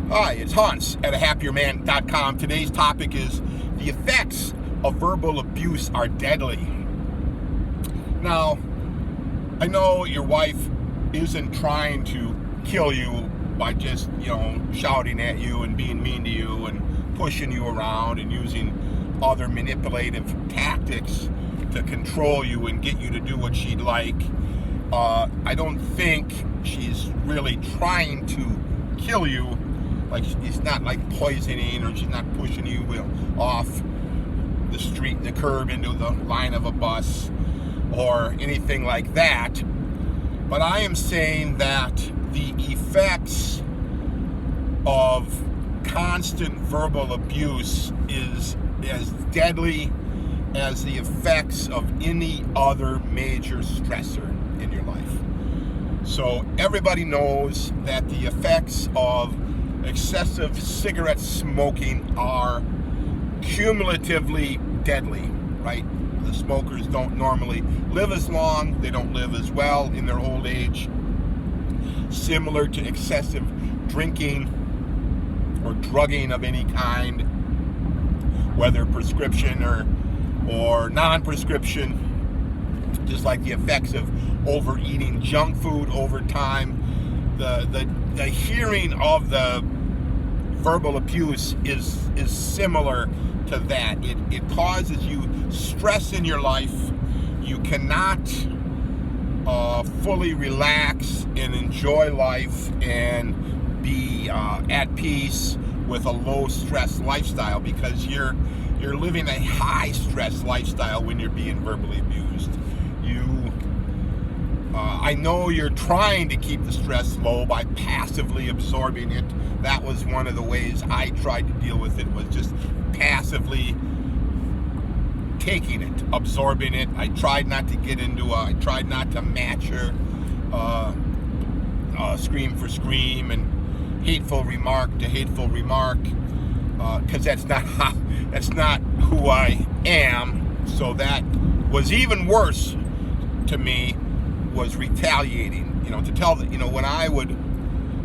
Hi, it's Hans at ahappierman.com. Today's topic is the effects of verbal abuse are deadly. Now, I know your wife isn't trying to kill you by just, shouting at you and being mean to you and pushing you around and using other manipulative tactics to control you and get you to do what she'd like. I don't think she's really trying to kill you. Like, it's not like poisoning, or she's not pushing you off the street, the curb into the line of a bus or anything like that. But I am saying that the effects of constant verbal abuse is as deadly as the effects of any other major stressor in your life. So everybody knows that the effects of excessive cigarette smoking are cumulatively deadly, right? The smokers don't normally live as long, they don't live as well in their old age. Similar to excessive drinking or drugging of any kind, whether prescription or non-prescription, just like the effects of overeating junk food over time. The hearing of the verbal abuse is similar to that. It causes you stress in your life. You cannot fully relax and enjoy life and be at peace with a low stress lifestyle, because you're living a high stress lifestyle when you're being verbally abused. I know you're trying to keep the stress low by passively absorbing it. That was one of the ways I tried to deal with it, was just passively taking it, absorbing it. I tried not to match her scream for scream and hateful remark to hateful remark, because that's not who I am. So that was even worse to me, was retaliating, to tell that, when I would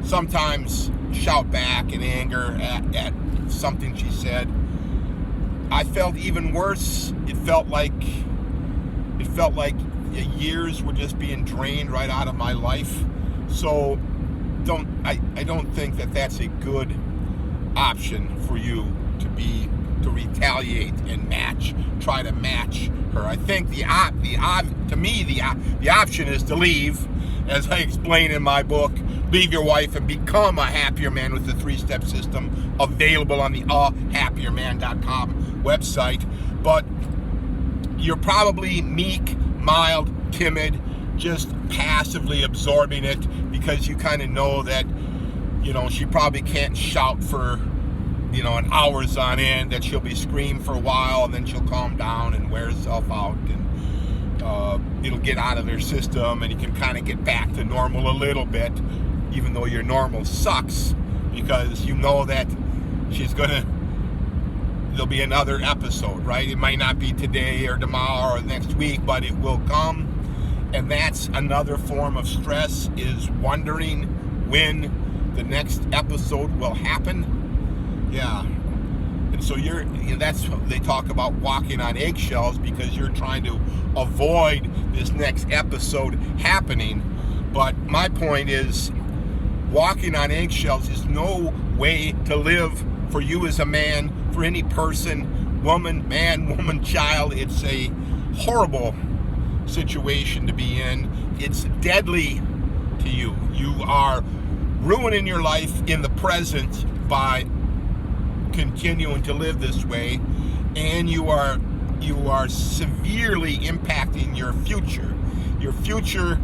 sometimes shout back in anger at something she said, I felt even worse. It felt like years were just being drained right out of my life. So I don't think that that's a good option for you to retaliate and try to match her. I think the option is to leave, as I explain in my book, Leave Your Wife and Become a Happier Man with the 3-step system, available on the ahappierman.com website. But you're probably meek, mild, timid, just passively absorbing it, because you kind of know that, she probably can't shout for an hours on end, that she'll be screaming for a while and then she'll calm down and wear herself out, and it'll get out of their system and you can kind of get back to normal a little bit, even though your normal sucks, because you know that there'll be another episode, right? It might not be today or tomorrow or next week, but it will come. And that's another form of stress, is wondering when the next episode will happen. Yeah. And so that's what they talk about, walking on eggshells, because you're trying to avoid this next episode happening. But my point is, walking on eggshells is no way to live for you as a man, for any person, man, woman, child. It's a horrible situation to be in. It's deadly to you. You are ruining your life in the present by continuing to live this way, and you are severely impacting your future. Your future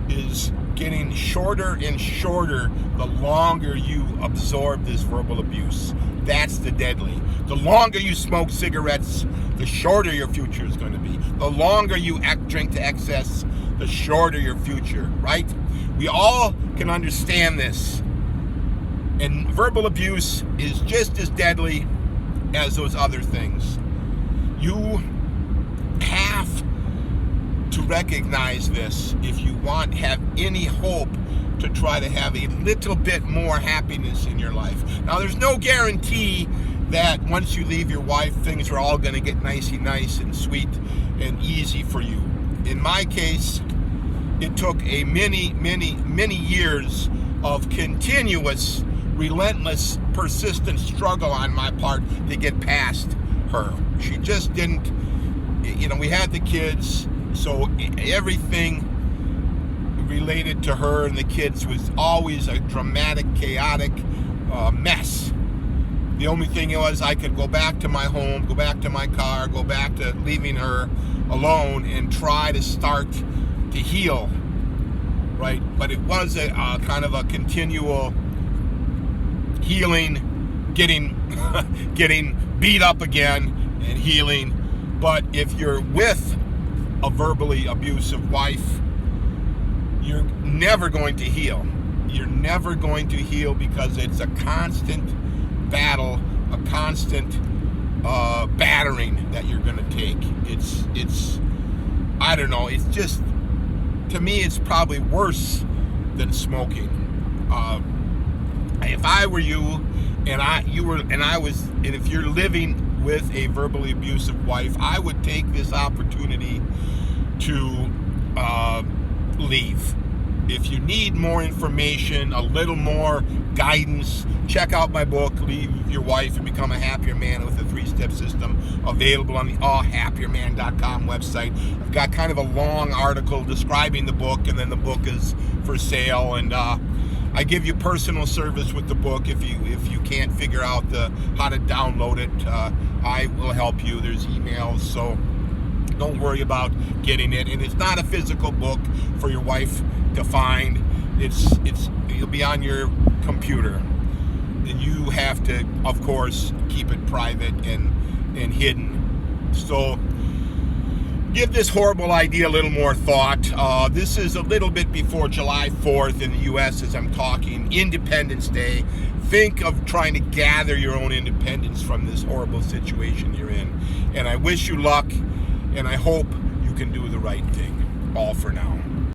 is getting shorter and shorter the longer you absorb this verbal abuse. That's the deadly. The longer you smoke cigarettes, the shorter your future is going to be. The longer you drink to excess, the shorter your future, right? We all can understand this. And verbal abuse is just as deadly as those other things. You have to recognize this if you have any hope to try to have a little bit more happiness in your life. Now, there's no guarantee that once you leave your wife, things are all going to get nice and sweet and easy for you. In my case, it took a many years of continuous, relentless, persistent struggle on my part to get past her. She just didn't, we had the kids, so everything related to her and the kids was always a dramatic, chaotic mess. The only thing was I could go back to my home, go back to my car, go back to leaving her alone and try to start to heal, right? But it was a kind of a continual healing, getting beat up again and healing. But if you're with a verbally abusive wife, you're never going to heal. You're never going to heal because it's a constant battle, a constant battering that you're going to take. It's I don't know, it's just, to me, it's probably worse than smoking. If I were you and if you're living with a verbally abusive wife, I would take this opportunity to leave. If you need more information, a little more guidance, check out my book, Leave Your Wife and Become a Happier Man with a 3-Step System, available on the allhappierman.com website. I've got kind of a long article describing the book, and then the book is for sale, and I give you personal service with the book. If you can't figure out how to download it, I will help you. There's emails, so don't worry about getting it. And it's not a physical book for your wife to find. It'll be on your computer, and you have to, of course, keep it private and hidden. So give this horrible idea a little more thought. This is a little bit before July 4th in the U.S. as I'm talking, Independence Day. Think of trying to gather your own independence from this horrible situation you're in. And I wish you luck, and I hope you can do the right thing. All for now.